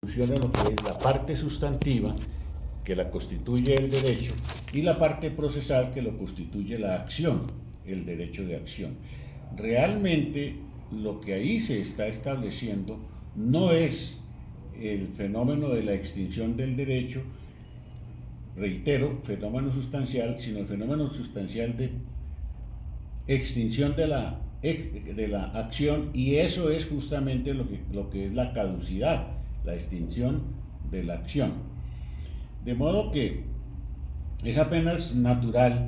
funciona lo que es la parte sustantiva, que la constituye el derecho, y la parte procesal, que lo constituye la acción, el derecho de acción. Realmente lo que ahí se está estableciendo no es el fenómeno de la extinción del derecho, reitero, fenómeno sustancial, sino el fenómeno sustancial de extinción de la acción, y eso es justamente lo que es la caducidad, la extinción de la acción. De modo que es apenas natural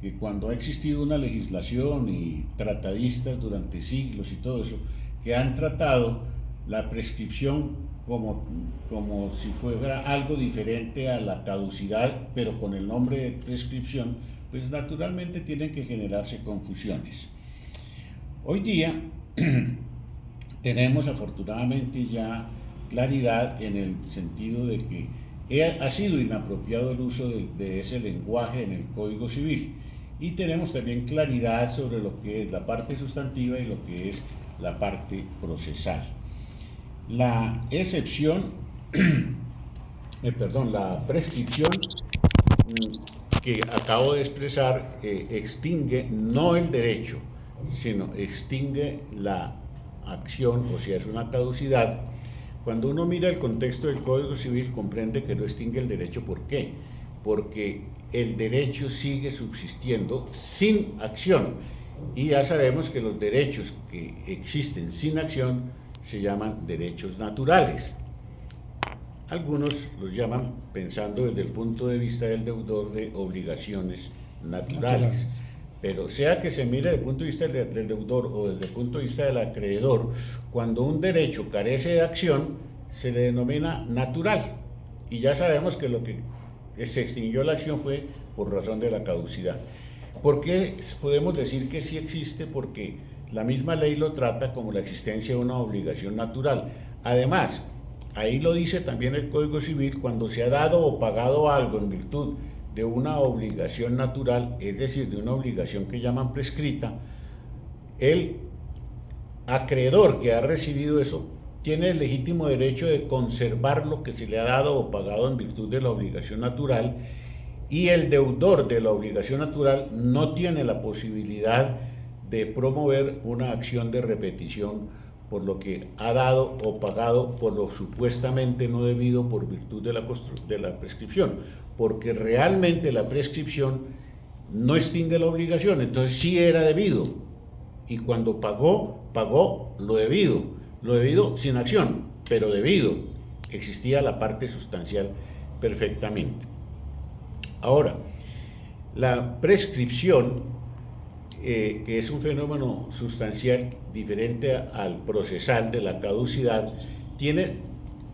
que cuando ha existido una legislación y tratadistas durante siglos y todo eso, que han tratado la prescripción como si fuera algo diferente a la caducidad, pero con el nombre de prescripción, pues naturalmente tienen que generarse confusiones. Hoy día tenemos afortunadamente ya claridad en el sentido de que ha sido inapropiado el uso de ese lenguaje en el Código Civil, y tenemos también claridad sobre lo que es la parte sustantiva y lo que es la parte procesal. La excepción, la prescripción que acabo de expresar extingue no el derecho, sino extingue la acción, o sea, es una caducidad. Cuando uno mira el contexto del Código Civil, comprende que no extingue el derecho. ¿Por qué? Porque el derecho sigue subsistiendo sin acción, y ya sabemos que los derechos que existen sin acción se llaman derechos naturales. Algunos los llaman, pensando desde el punto de vista del deudor, de obligaciones naturales. Pero sea que se mire desde el punto de vista del deudor o desde el punto de vista del acreedor, cuando un derecho carece de acción, se le denomina natural. Y ya sabemos que lo que se extinguió la acción fue por razón de la caducidad. ¿Por qué podemos decir que sí existe? Porque la misma ley lo trata como la existencia de una obligación natural. Además, ahí lo dice también el Código Civil, cuando se ha dado o pagado algo en virtud de una obligación natural, es decir, de una obligación que llaman prescrita, el acreedor que ha recibido eso tiene el legítimo derecho de conservar lo que se le ha dado o pagado en virtud de la obligación natural, y el deudor de la obligación natural no tiene la posibilidad de promover una acción de repetición por lo que ha dado o pagado por lo supuestamente no debido por virtud de la prescripción, porque realmente la prescripción no extingue la obligación. Entonces sí era debido, y cuando pagó lo debido sin acción, pero debido, existía la parte sustancial perfectamente. Ahora, la prescripción, que es un fenómeno sustancial diferente al procesal de la caducidad, tiene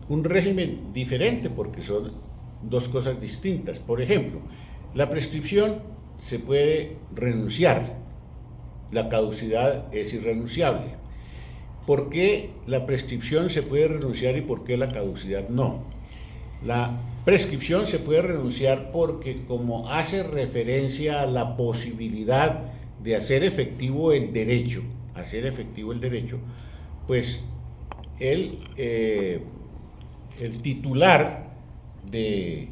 un régimen diferente porque son dos cosas distintas. Por ejemplo, la prescripción se puede renunciar, la caducidad es irrenunciable. ¿Por qué la prescripción se puede renunciar y por qué la caducidad no? La prescripción se puede renunciar porque, como hace referencia a la posibilidad de hacer efectivo el derecho, pues el titular el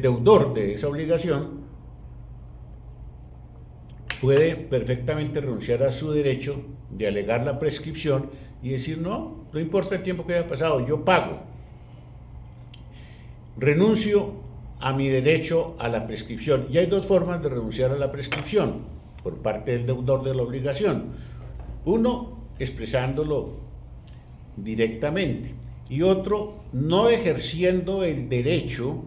deudor de esa obligación puede perfectamente renunciar a su derecho de alegar la prescripción y decir: no importa el tiempo que haya pasado, yo pago. Renuncio a mi derecho a la prescripción. Y hay dos formas de renunciar a la prescripción por parte del deudor de la obligación. Uno, expresándolo directamente, y otro, no ejerciendo el derecho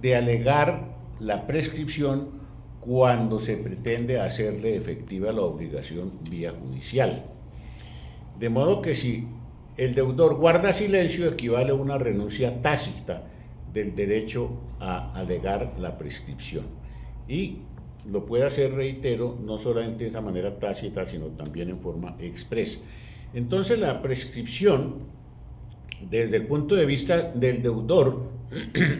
de alegar la prescripción cuando se pretende hacerle efectiva la obligación vía judicial. De modo que si el deudor guarda silencio, equivale a una renuncia tácita del derecho a alegar la prescripción, y lo puede hacer, reitero, no solamente de esa manera tácita, sino también en forma expresa. Entonces, la prescripción, desde el punto de vista del deudor,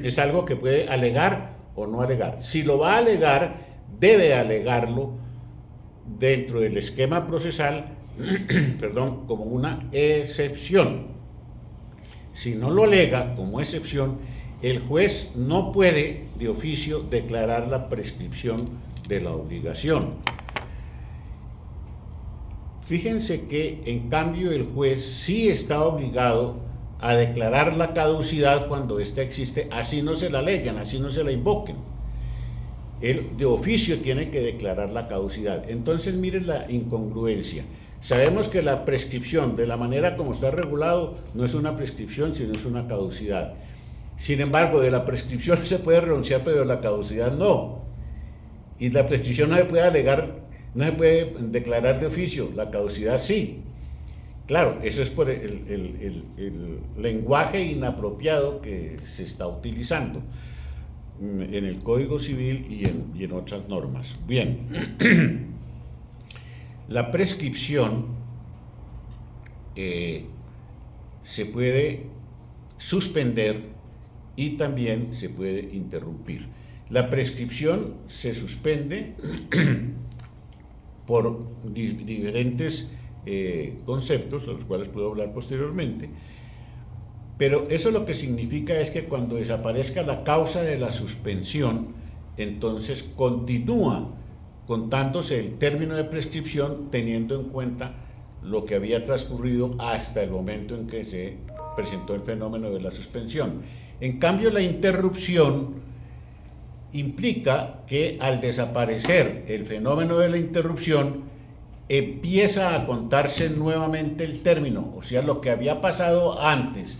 es algo que puede alegar o no alegar. Si lo va a alegar, debe alegarlo dentro del esquema procesal como una excepción. Si no lo alega como excepción, el juez no puede de oficio declarar la prescripción de la obligación. Fíjense que en cambio el juez sí está obligado a declarar la caducidad cuando ésta existe, así no se la aleguen, así no se la invoquen. Él de oficio tiene que declarar la caducidad. Entonces miren la incongruencia. Sabemos que la prescripción, de la manera como está regulado, no es una prescripción, sino es una caducidad. Sin embargo, de la prescripción se puede renunciar, pero de la caducidad no. Y la prescripción no se puede alegar, no se puede declarar de oficio, la caducidad sí. Claro, eso es por el lenguaje inapropiado que se está utilizando en el Código Civil y en otras normas. Bien, la prescripción se puede suspender y también se puede interrumpir. La prescripción se suspende por diferentes conceptos, de los cuales puedo hablar posteriormente, pero eso lo que significa es que cuando desaparezca la causa de la suspensión, entonces continúa contándose el término de prescripción teniendo en cuenta lo que había transcurrido hasta el momento en que se presentó el fenómeno de la suspensión. En cambio, la interrupción implica que al desaparecer el fenómeno de la interrupción, empieza a contarse nuevamente el término, o sea, lo que había pasado antes,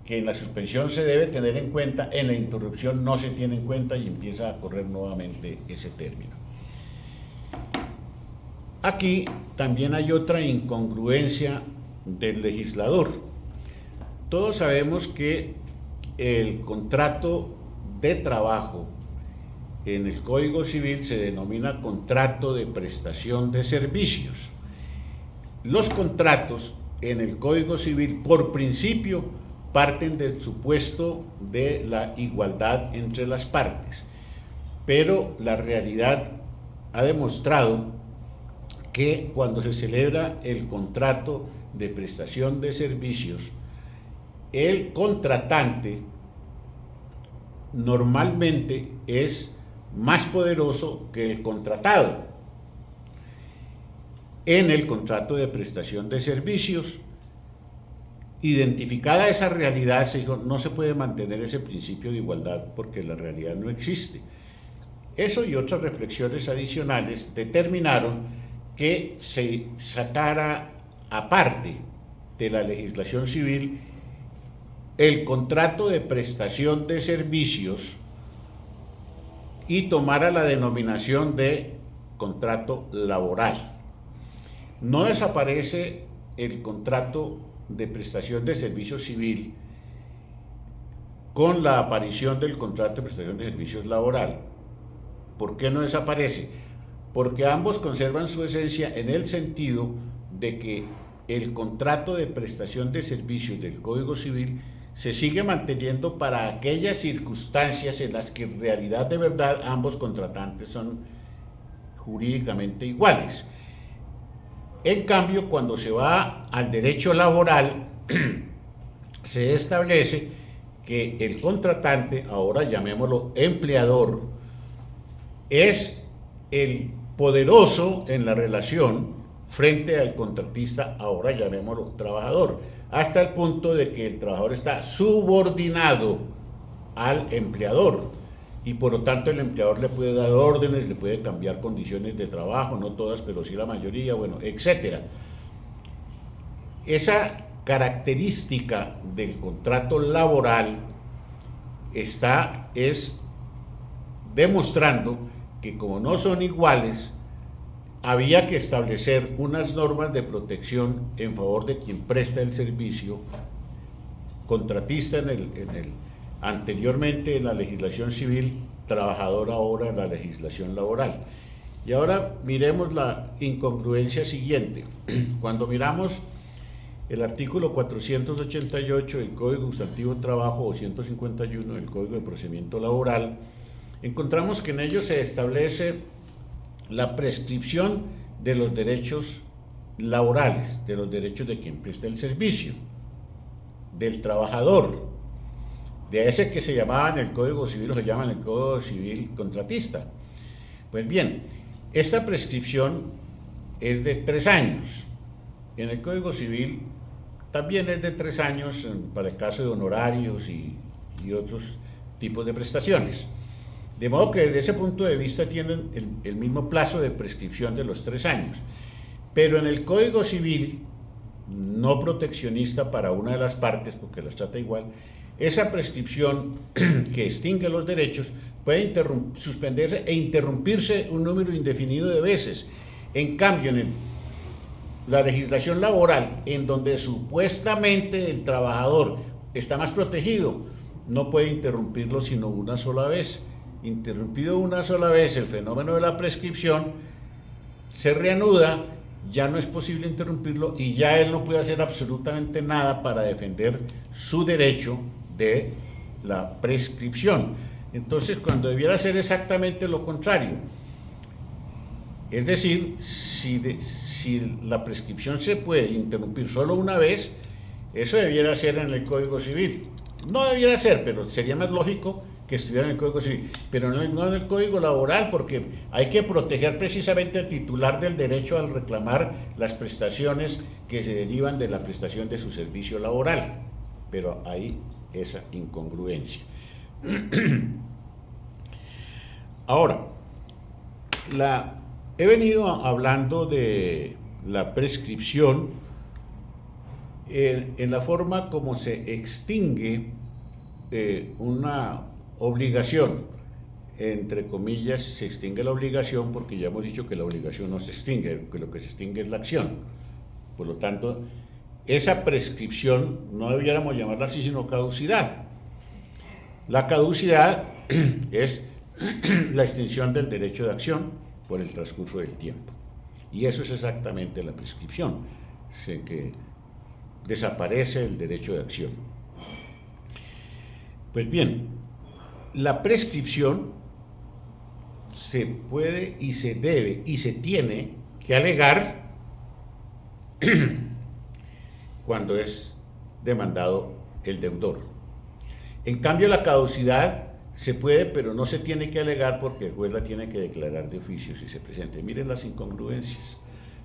que en la suspensión se debe tener en cuenta, en la interrupción no se tiene en cuenta y empieza a correr nuevamente ese término. Aquí también hay otra incongruencia del legislador. Todos sabemos que el contrato de trabajo en el Código Civil se denomina contrato de prestación de servicios. Los contratos en el Código Civil, por principio, parten del supuesto de la igualdad entre las partes, pero la realidad ha demostrado que cuando se celebra el contrato de prestación de servicios, el contratante normalmente es más poderoso que el contratado. En el contrato de prestación de servicios, identificada esa realidad, se dijo, no se puede mantener ese principio de igualdad porque la realidad no existe. Eso y otras reflexiones adicionales determinaron que se sacara aparte de la legislación civil el contrato de prestación de servicios y tomara la denominación de contrato laboral. No desaparece el contrato de prestación de servicios civil con la aparición del contrato de prestación de servicios laboral. ¿Por qué no desaparece? Porque ambos conservan su esencia en el sentido de que el contrato de prestación de servicios del Código Civil se sigue manteniendo para aquellas circunstancias en las que en realidad de verdad ambos contratantes son jurídicamente iguales. En cambio, cuando se va al derecho laboral, se establece que el contratante, ahora llamémoslo empleador, es el poderoso en la relación frente al contratista, ahora llamémoslo trabajador, hasta el punto de que el trabajador está subordinado al empleador y por lo tanto el empleador le puede dar órdenes, le puede cambiar condiciones de trabajo, no todas, pero sí la mayoría, bueno, etcétera. Esa característica del contrato laboral es demostrando que como no son iguales, había que establecer unas normas de protección en favor de quien presta el servicio, contratista anteriormente en la legislación civil, trabajador ahora en la legislación laboral. Y ahora miremos la incongruencia siguiente. Cuando miramos el artículo 488 del Código Sustantivo de Trabajo o 151 del Código de Procedimiento Laboral, encontramos que en ello se establece la prescripción de los derechos laborales, de los derechos de quien presta el servicio. del trabajador, de ese que se llamaba en el Código Civil, o se llama en el Código Civil contratista. Pues bien, esta prescripción es de 3 años. En el Código Civil también es de 3 años para el caso de honorarios y otros tipos de prestaciones. De modo que desde ese punto de vista tienen el mismo plazo de prescripción de los 3 años. Pero en el Código Civil, no proteccionista para una de las partes, porque las trata igual, esa prescripción que extingue los derechos puede suspenderse e interrumpirse un número indefinido de veces. En cambio, en la legislación laboral, en donde supuestamente el trabajador está más protegido, no puede interrumpirlo sino una sola vez. Interrumpido una sola vez el fenómeno de la prescripción, se reanuda, ya no es posible interrumpirlo y ya él no puede hacer absolutamente nada para defender su derecho de la prescripción. Entonces, cuando debiera ser exactamente lo contrario, es decir, si la prescripción se puede interrumpir solo una vez, eso debiera ser en el Código Civil. No debiera ser, pero sería más lógico que estuviera en el Código Civil, pero no en el Código Laboral, porque hay que proteger precisamente al titular del derecho al reclamar las prestaciones que se derivan de la prestación de su servicio laboral. Pero hay esa incongruencia. Ahora, he venido hablando de la prescripción en la forma como se extingue una obligación, entre comillas, se extingue la obligación porque ya hemos dicho que la obligación no se extingue, que lo que se extingue es la acción. Por lo tanto, esa prescripción no debiéramos llamarla así, sino caducidad. La caducidad es la extinción del derecho de acción por el transcurso del tiempo. Y eso es exactamente la prescripción, que desaparece el derecho de acción. Pues bien, la prescripción se puede y se debe y se tiene que alegar cuando es demandado el deudor. En cambio, la caducidad se puede, pero no se tiene que alegar porque el juez la tiene que declarar de oficio si se presenta. Miren las incongruencias,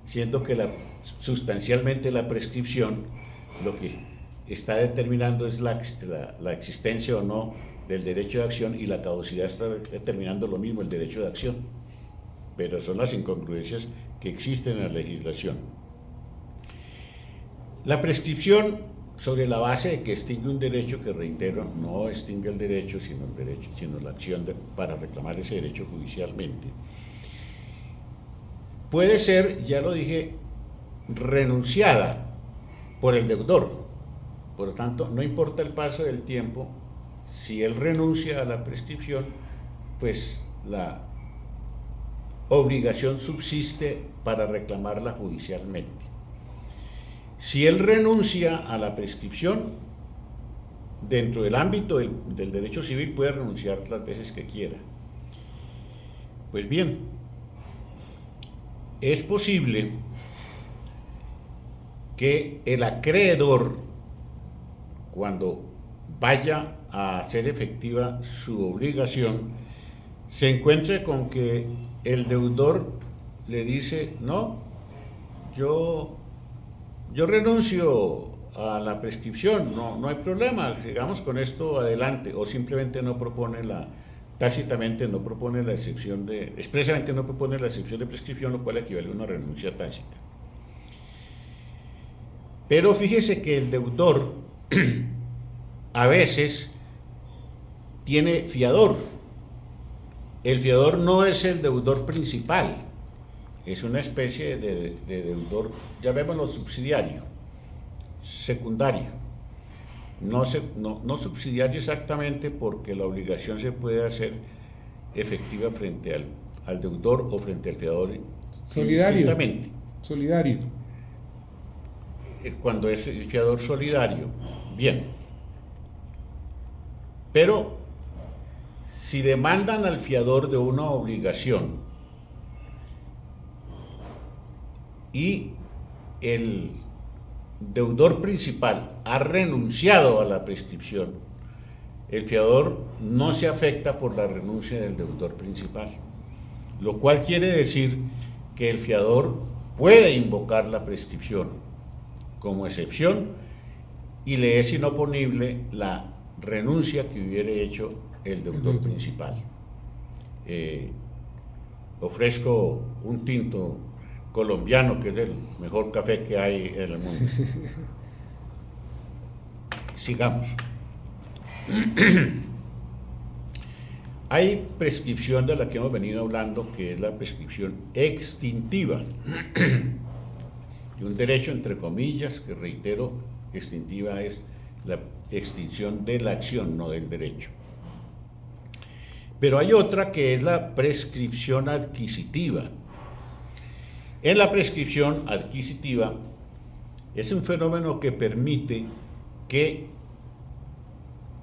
siendo que sustancialmente la prescripción lo que está determinando es la existencia o no del derecho de acción, y la caducidad está determinando lo mismo, el derecho de acción. Pero son las incongruencias que existen en la legislación. La prescripción, sobre la base de que extingue un derecho, que reitero, no extingue el derecho, sino la acción para reclamar ese derecho judicialmente, puede ser, ya lo dije, renunciada por el deudor. Por lo tanto, no importa el paso del tiempo, si él renuncia a la prescripción, pues la obligación subsiste para reclamarla judicialmente. Si él renuncia a la prescripción, dentro del ámbito del derecho civil puede renunciar las veces que quiera. Pues bien, es posible que el acreedor, cuando vaya a hacer efectiva su obligación, se encuentre con que el deudor le dice: no, yo renuncio a la prescripción, no hay problema, sigamos con esto adelante, o simplemente tácitamente no propone la excepción expresamente no propone la excepción de prescripción, lo cual equivale a una renuncia tácita. Pero fíjese que el deudor a veces tiene fiador. El fiador no es el deudor principal, es una especie de deudor, llamémoslo subsidiario, secundario. No subsidiario exactamente, porque la obligación se puede hacer efectiva frente al deudor o frente al fiador. Solidario. Cuando es el fiador solidario, bien. Pero si demandan al fiador de una obligación y el deudor principal ha renunciado a la prescripción, el fiador no se afecta por la renuncia del deudor principal, lo cual quiere decir que el fiador puede invocar la prescripción como excepción y le es inoponible la renuncia que hubiera hecho el deudor principal. Ofrezco un tinto colombiano que es el mejor café que hay en el mundo. Sigamos. Hay prescripción de la que hemos venido hablando, que es la prescripción extintiva, y un derecho entre comillas, que reitero, extintiva es la extinción de la acción, no del derecho. Pero hay otra que es la prescripción adquisitiva. En la prescripción adquisitiva es un fenómeno que permite que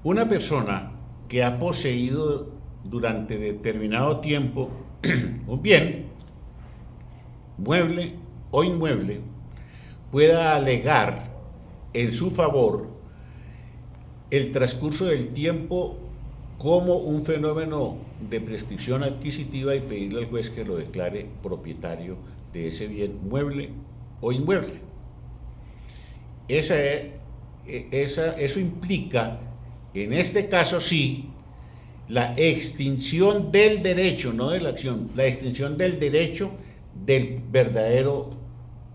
una persona que ha poseído durante determinado tiempo un bien, mueble o inmueble, pueda alegar en su favor el transcurso del tiempo como un fenómeno de prescripción adquisitiva y pedirle al juez que lo declare propietario de ese bien mueble o inmueble. Eso implica, en este caso sí, la extinción del derecho, no de la acción, la extinción del derecho del verdadero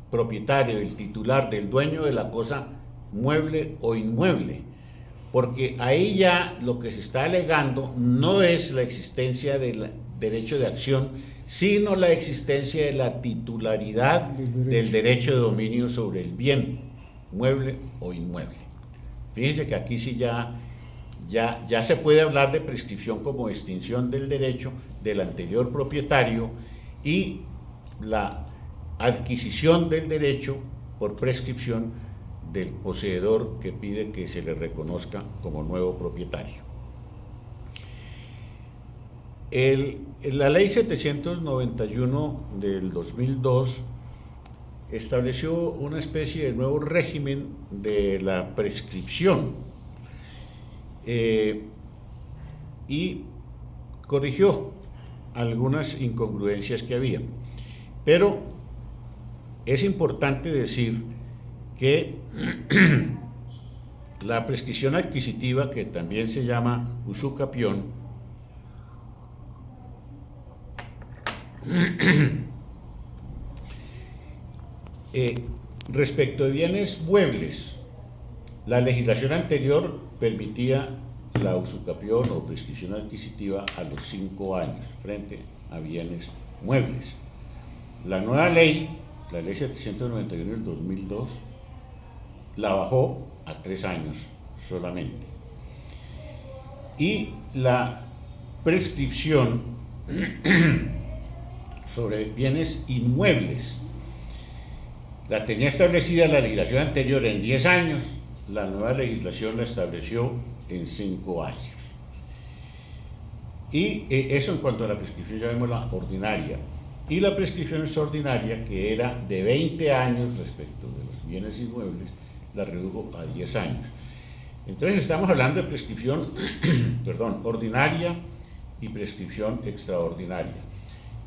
propietario, del titular, del dueño de la cosa mueble o inmueble, porque ahí ya lo que se está alegando no es la existencia del derecho de acción, sino la existencia de la titularidad del derecho de dominio sobre el bien mueble o inmueble. Fíjense que aquí sí ya se puede hablar de prescripción como extinción del derecho del anterior propietario y la adquisición del derecho por prescripción del poseedor que pide que se le reconozca como nuevo propietario. La ley 791 del 2002 estableció una especie de nuevo régimen de la prescripción y corrigió algunas incongruencias que había. Pero es importante decir que la prescripción adquisitiva, que también se llama usucapión, respecto de bienes muebles, la legislación anterior permitía la usucapión o prescripción adquisitiva a los 5 años frente a bienes muebles. La nueva ley, la ley 791 del 2002, la bajó a 3 años solamente. Y la prescripción sobre bienes inmuebles la tenía establecida la legislación anterior en 10 años, la nueva legislación la estableció en 5 años. Y eso en cuanto a la prescripción, llamémosla ordinaria. Y la prescripción extraordinaria, que era de 20 años respecto de los bienes inmuebles, la redujo a 10 años. Entonces estamos hablando de prescripción ordinaria y prescripción extraordinaria.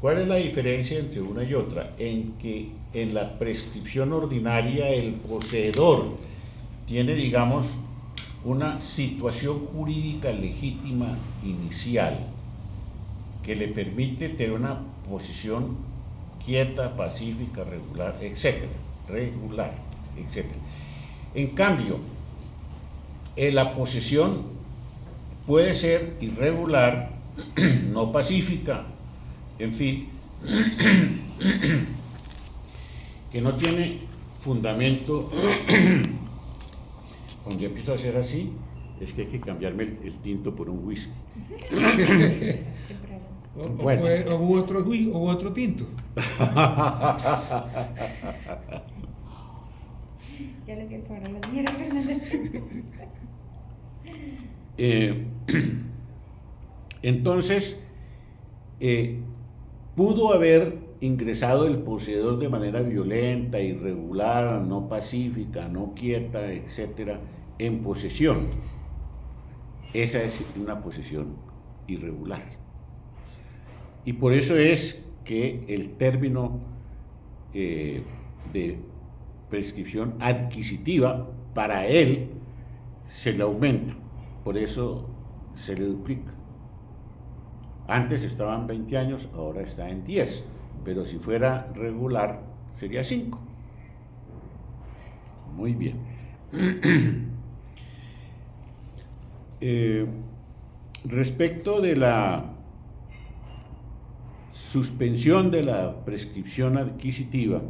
¿Cuál es la diferencia entre una y otra? En que en la prescripción ordinaria el poseedor tiene, digamos, una situación jurídica legítima inicial que le permite tener una posición quieta, pacífica, regular, etcétera. En cambio, la posesión puede ser irregular, no pacífica, en fin, que no tiene fundamento. Cuando yo empiezo a hacer así, es que hay que cambiarme el tinto por un whisky. Bueno. O otro tinto. Ya le pido para la señora Fernanda. Entonces, pudo haber ingresado el poseedor de manera violenta, irregular, no pacífica, no quieta, etcétera, en posesión. Esa es una posesión irregular. Y por eso es que el término de prescripción adquisitiva para él se le aumenta, por eso se le duplica. Antes estaban 20 años, ahora está en 10, pero si fuera regular sería 5. Muy bien. Respecto de la suspensión de la prescripción adquisitiva,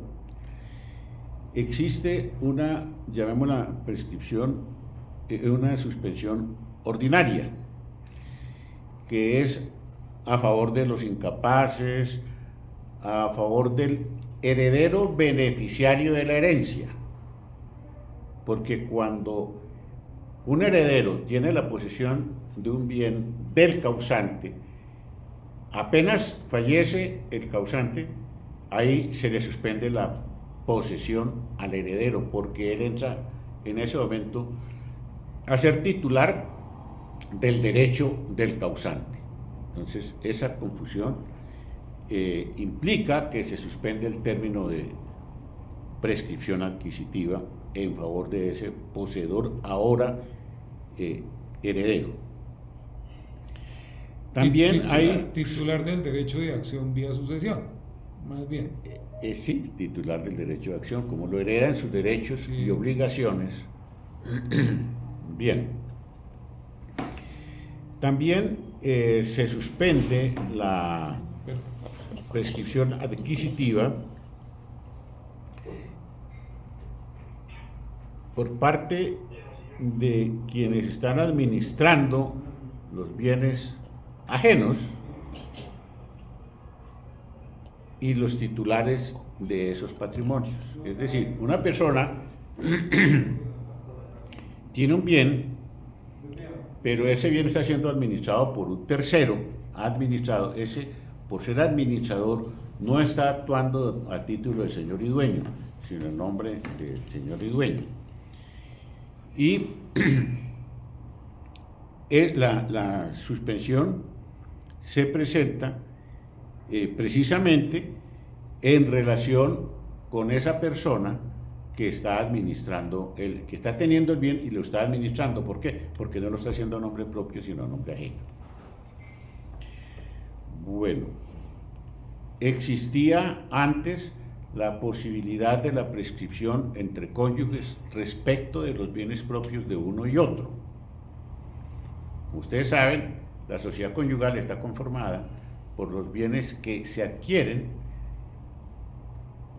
existe una, llamémosla prescripción, una suspensión ordinaria, que es a favor de los incapaces, a favor del heredero beneficiario de la herencia, porque cuando un heredero tiene la posesión de un bien del causante, apenas fallece el causante, ahí se le suspende la posesión al heredero, porque él entra en ese momento a ser titular del derecho del causante. Entonces, esa confusión implica que se suspende el término de prescripción adquisitiva en favor de ese poseedor ahora heredero. También hay titular del derecho de acción vía sucesión, más bien. Sí, titular del derecho de acción, como lo heredan sus derechos Sí. y obligaciones. Bien. También se suspende la prescripción adquisitiva por parte de quienes están administrando los bienes ajenos y los titulares de esos patrimonios. Es decir, una persona tiene un bien, pero ese bien está siendo administrado por un tercero, por ser administrador, no está actuando a título de señor y dueño, sino en nombre del señor y dueño. Y la suspensión se presenta precisamente en relación con esa persona que está administrando, que está teniendo el bien y lo está administrando. ¿Por qué? Porque no lo está haciendo a nombre propio, sino a nombre ajeno. Bueno, existía antes la posibilidad de la prescripción entre cónyuges respecto de los bienes propios de uno y otro. Como ustedes saben, la sociedad conyugal está conformada por los bienes que se adquieren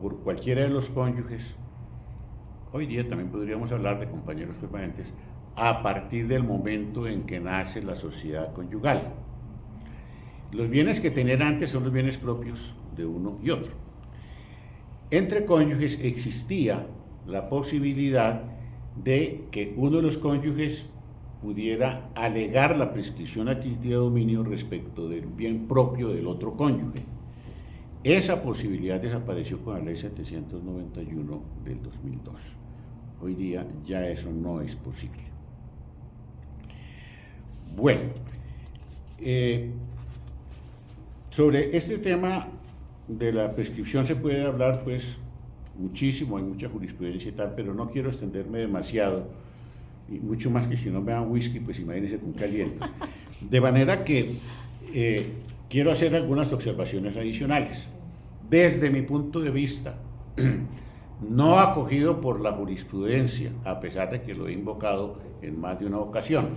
por cualquiera de los cónyuges. Hoy día también podríamos hablar de compañeros permanentes a partir del momento en que nace la sociedad conyugal. Los bienes que tenían antes son los bienes propios de uno y otro. Entre cónyuges existía la posibilidad de que uno de los cónyuges pudiera alegar la prescripción adquisitiva de dominio respecto del bien propio del otro cónyuge. Esa posibilidad desapareció con la ley 791 del 2002. Hoy día ya eso no es posible. Bueno, sobre este tema de la prescripción se puede hablar pues muchísimo, hay mucha jurisprudencia y tal, pero no quiero extenderme demasiado, y mucho más que si no me dan whisky, pues imagínense con calientes. De manera que quiero hacer algunas observaciones adicionales. Desde mi punto de vista, no acogido por la jurisprudencia, a pesar de que lo he invocado en más de una ocasión,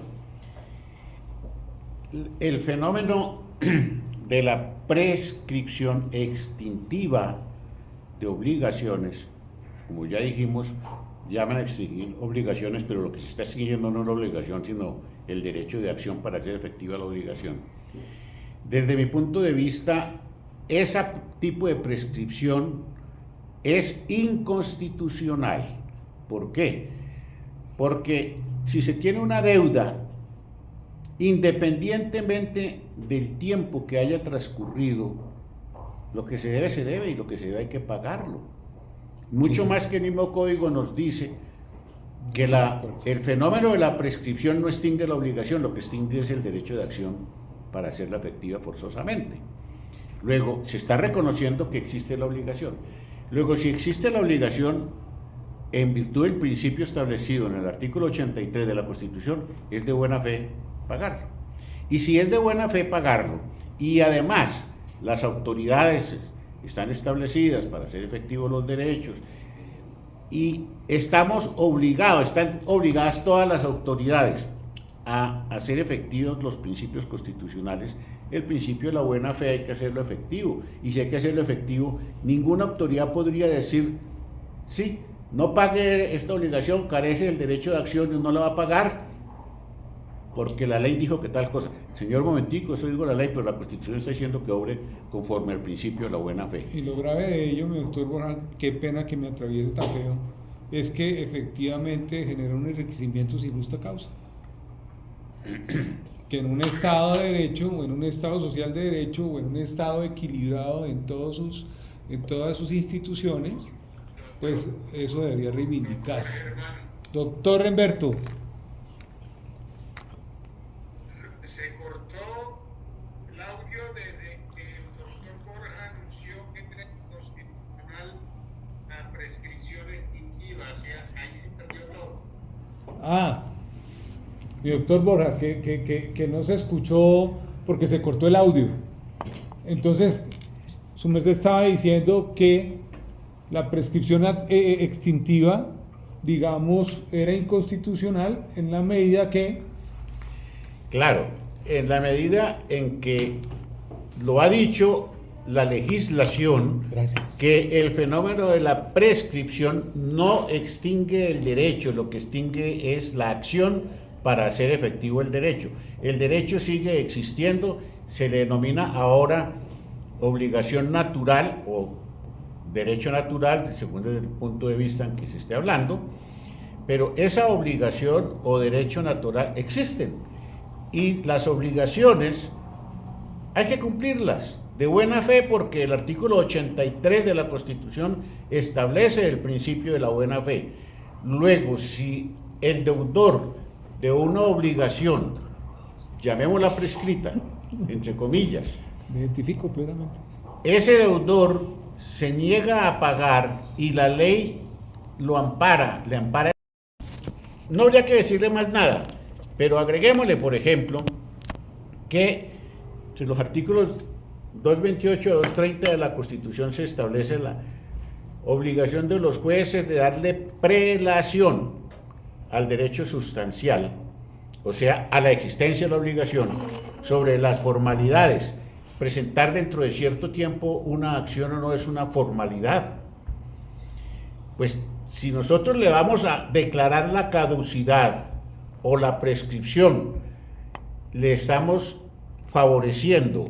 el fenómeno de la prescripción extintiva de obligaciones, como ya dijimos, llaman a extinguir obligaciones, pero lo que se está extinguiendo no es la obligación, sino el derecho de acción para hacer efectiva la obligación. Desde mi punto de vista, ese tipo de prescripción es inconstitucional. ¿Por qué? Porque si se tiene una deuda, independientemente del tiempo que haya transcurrido Lo que se debe y lo que se debe hay que pagarlo. Mucho más que el mismo código nos dice que el fenómeno de la prescripción no extingue la obligación, lo que extingue es el derecho de acción para hacerla efectiva forzosamente. Luego, se está reconociendo que existe la obligación. Luego, si existe la obligación, en virtud del principio establecido en el artículo 83 de la Constitución, es de buena fe pagarlo. Y si es de buena fe pagarlo, y además las autoridades están establecidas para hacer efectivos los derechos, y están obligadas todas las autoridades a hacer efectivos los principios constitucionales, el principio de la buena fe hay que hacerlo efectivo, y si hay que hacerlo efectivo, ninguna autoridad podría decir, sí, no pague esta obligación, carece del derecho de acción y no la va a pagar, porque la ley dijo que tal cosa. Señor, momentico, eso digo la ley, pero la Constitución está diciendo que obre conforme al principio de la buena fe. Y lo grave de ello, mi doctor Borja, qué pena que me atraviese tan feo, es que efectivamente genera un enriquecimiento sin justa causa. Que en un Estado de Derecho, o en un Estado social de Derecho, o en un Estado equilibrado en todas sus instituciones, pues eso debería reivindicarse. Doctor Remberto. Se cortó el audio desde que el doctor Borja anunció que era constitucional la prescripción extintiva, o sea, ahí se perdió todo. Mi doctor Borja, que no se escuchó porque se cortó el audio. Entonces, su merced estaba diciendo que la prescripción extintiva, digamos, era inconstitucional en la medida que... Claro, en la medida en que lo ha dicho la legislación, Gracias. que el fenómeno de la prescripción no extingue el derecho, lo que extingue es la acción para hacer efectivo el derecho. El derecho sigue existiendo, se le denomina ahora obligación natural o derecho natural, según el punto de vista en que se esté hablando, pero esa obligación o derecho natural existen y las obligaciones hay que cumplirlas de buena fe porque el artículo 83 de la Constitución establece el principio de la buena fe. Luego, si el deudor de una obligación, llamémosla prescrita, entre comillas, Me identifico plenamente. ese deudor se niega a pagar y la ley lo ampara, le ampara. No habría que decirle más nada, pero agreguémosle, por ejemplo, que entre los artículos 228 y 230 de la Constitución se establece la obligación de los jueces de darle prelación al derecho sustancial, o sea, a la existencia de la obligación, sobre las formalidades. Presentar dentro de cierto tiempo una acción o no es una formalidad. Pues si nosotros le vamos a declarar la caducidad o la prescripción, le estamos favoreciendo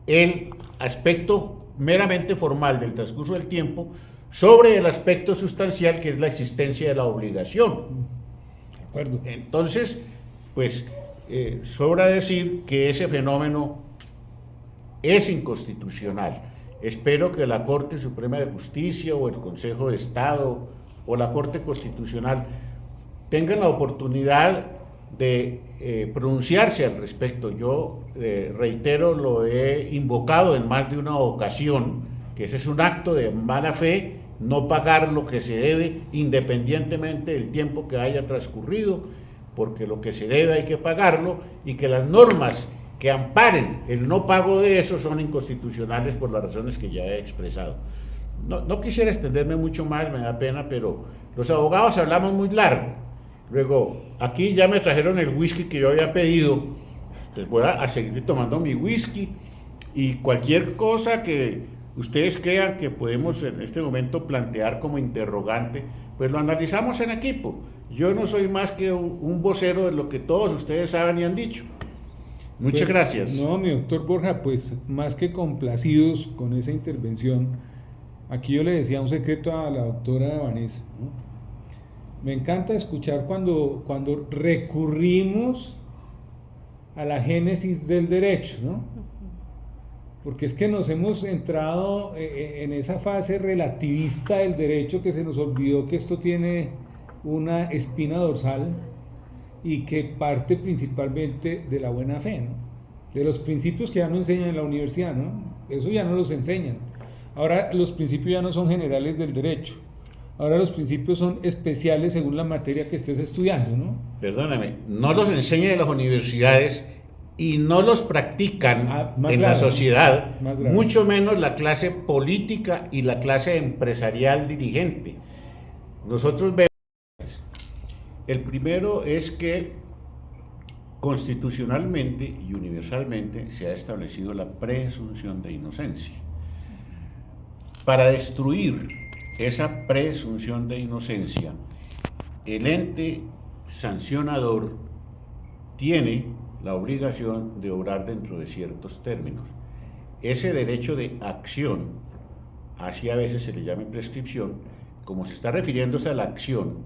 el aspecto meramente formal del transcurso del tiempo sobre el aspecto sustancial que es la existencia de la obligación. De acuerdo. Entonces, pues sobra decir que ese fenómeno es inconstitucional. Espero que la Corte Suprema de Justicia o el Consejo de Estado o la Corte Constitucional tengan la oportunidad de pronunciarse al respecto. Yo reitero, lo he invocado en más de una ocasión, que ese es un acto de mala fe, no pagar lo que se debe independientemente del tiempo que haya transcurrido, porque lo que se debe hay que pagarlo y que las normas que amparen el no pago de eso son inconstitucionales por las razones que ya he expresado. No quisiera extenderme mucho más, me da pena, pero los abogados hablamos muy largo. Luego, aquí ya me trajeron el whisky que yo había pedido, pues voy a seguir tomando mi whisky y cualquier cosa que ustedes crean que podemos en este momento plantear como interrogante, pues lo analizamos en equipo. Yo no soy más que un vocero de lo que todos ustedes saben y han dicho. Muchas gracias. No, mi doctor Borja, pues más que complacidos con esa intervención, aquí yo le decía un secreto a la doctora Vanessa, ¿no? Me encanta escuchar cuando recurrimos a la génesis del derecho, ¿no? porque es que nos hemos entrado en esa fase relativista del derecho que se nos olvidó que esto tiene una espina dorsal y que parte principalmente de la buena fe, ¿no? De los principios que ya no enseñan en la universidad, ¿no? Eso ya no los enseñan. Ahora los principios ya no son generales del derecho. Ahora los principios son especiales según la materia que estés estudiando, ¿no? Perdóname, no los enseñan en las universidades y no los practican en la sociedad, mucho menos la clase política y la clase empresarial dirigente. Nosotros vemos, el primero es que constitucionalmente y universalmente se ha establecido la presunción de inocencia. Para destruir esa presunción de inocencia, el ente sancionador tiene la obligación de obrar dentro de ciertos términos. Ese derecho de acción, así a veces se le llama prescripción, como se está refiriéndose a la acción,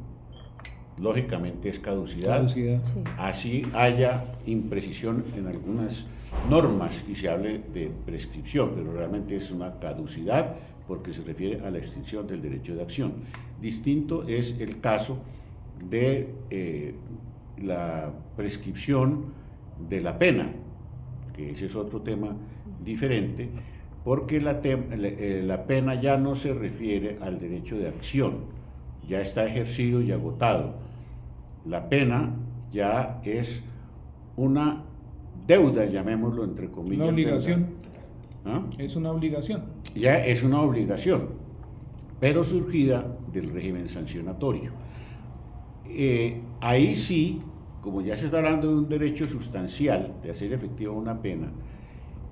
lógicamente es caducidad. Sí. Así haya imprecisión en algunas normas y se hable de prescripción, pero realmente es una caducidad porque se refiere a la extinción del derecho de acción. Distinto es el caso de la prescripción de la pena, que ese es otro tema diferente, porque la pena ya no se refiere al derecho de acción, ya está ejercido y agotado. La pena ya es una deuda, llamémoslo entre comillas. Una obligación. ¿Ah? Es una obligación. Ya es una obligación, pero surgida del régimen sancionatorio. Ahí sí, como ya se está hablando de un derecho sustancial de hacer efectiva una pena,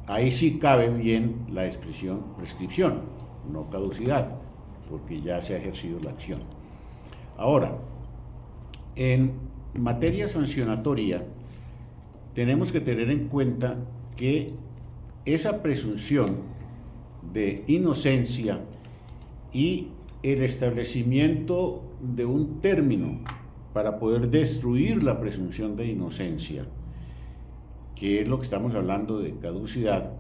ahí sí cabe bien la expresión prescripción, no caducidad, porque ya se ha ejercido la acción. Ahora, en materia sancionatoria, tenemos que tener en cuenta que esa presunción de inocencia y el establecimiento de un término para poder destruir la presunción de inocencia, que es lo que estamos hablando de caducidad,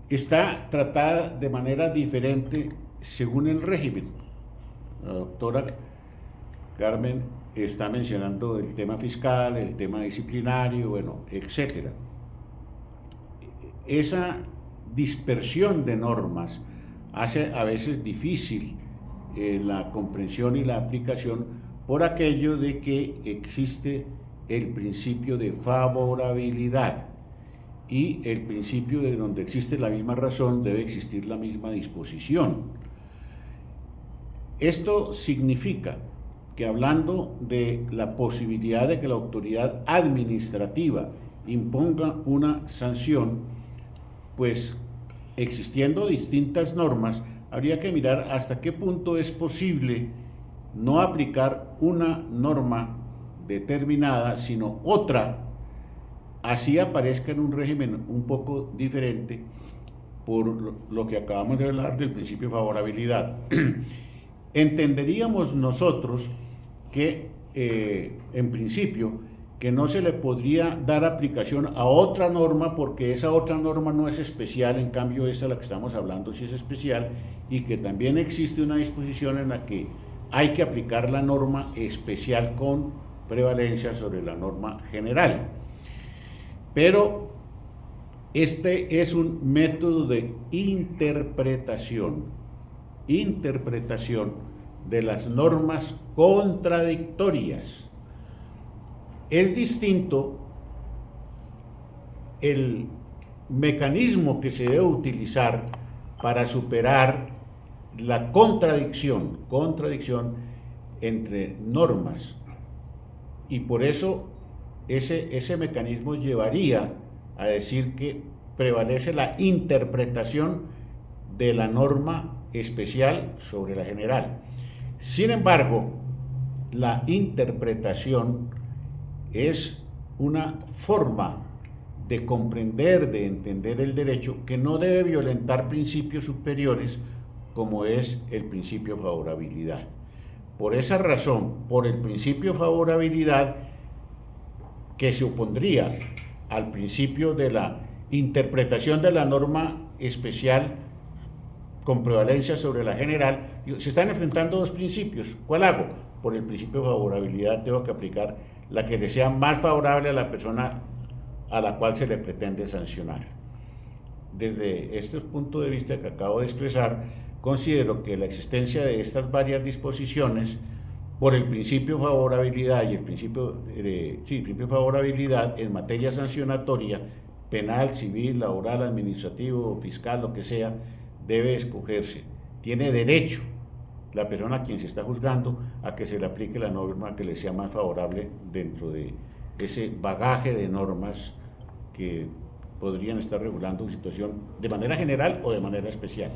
está tratada de manera diferente según el régimen. La doctora Carmen está mencionando el tema fiscal, el tema disciplinario, bueno, etcétera. Esa dispersión de normas hace a veces difícil la comprensión y la aplicación por aquello de que existe el principio de favorabilidad y el principio de donde existe la misma razón debe existir la misma disposición. Esto significa que hablando de la posibilidad de que la autoridad administrativa imponga una sanción, pues existiendo distintas normas, habría que mirar hasta qué punto es posible no aplicar una norma determinada, sino otra, así aparezca en un régimen un poco diferente, por lo que acabamos de hablar del principio de favorabilidad. Entenderíamos nosotros que, en principio, que no se le podría dar aplicación a otra norma porque esa otra norma no es especial, en cambio esa la que estamos hablando sí es especial, y que también existe una disposición en la que hay que aplicar la norma especial con prevalencia sobre la norma general. Pero este es un método de interpretación de las normas contradictorias. Es distinto el mecanismo que se debe utilizar para superar la contradicción entre normas, y por eso ese mecanismo llevaría a decir que prevalece la interpretación de la norma especial sobre la general. Sin embargo, la interpretación es una forma de comprender, de entender el derecho que no debe violentar principios superiores como es el principio de favorabilidad. Por esa razón, por el principio de favorabilidad que se opondría al principio de la interpretación de la norma especial con prevalencia sobre la general. Se están enfrentando dos principios. ¿Cuál hago? Por el principio de favorabilidad tengo que aplicar la que le sea más favorable a la persona a la cual se le pretende sancionar. Desde este punto de vista que acabo de expresar, considero que la existencia de estas varias disposiciones, por el principio de favorabilidad y el principio de favorabilidad en materia sancionatoria, penal, civil, laboral, administrativo, fiscal, lo que sea, debe escogerse. Tiene derecho la persona a quien se está juzgando a que se le aplique la norma que le sea más favorable dentro de ese bagaje de normas que podrían estar regulando su situación de manera general o de manera especial.